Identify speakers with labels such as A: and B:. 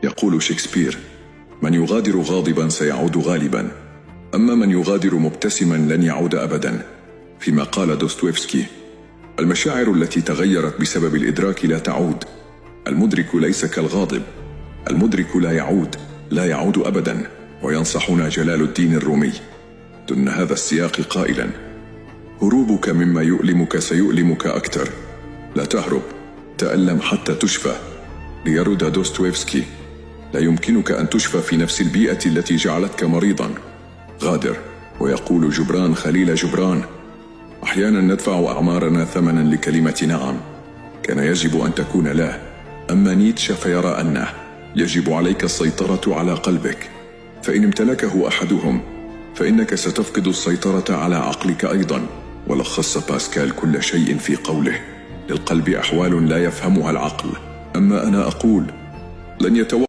A: يقول شكسبير: من يغادر غاضبا سيعود غالبا، أما من يغادر مبتسما لن يعود أبدا. فيما قال دوستويفسكي: المشاعر التي تغيرت بسبب الإدراك لا تعود. المدرك ليس كالغاضب، المدرك لا يعود أبدا. وينصحنا جلال الدين الرومي ضمن هذا السياق قائلا: هروبك مما يؤلمك سيؤلمك أكثر. لا تهرب، تألم حتى تشفى. ليرد دوستويفسكي: لا يمكنك أن تشفى في نفس البيئة التي جعلتك مريضا. غادر. ويقول جبران خليل جبران: أحيانا ندفع أعمارنا ثمنا لكلمة نعم كان يجب أن تكون لا. أما نيتشه فيرى أنه يجب عليك السيطرة على قلبك، فإن امتلكه أحدهم فإنك ستفقد السيطرة على عقلك أيضا. ولخص باسكال كل شيء في قوله: للقلب أحوال لا يفهمها العقل. أما أنا أقول: لن يتوقف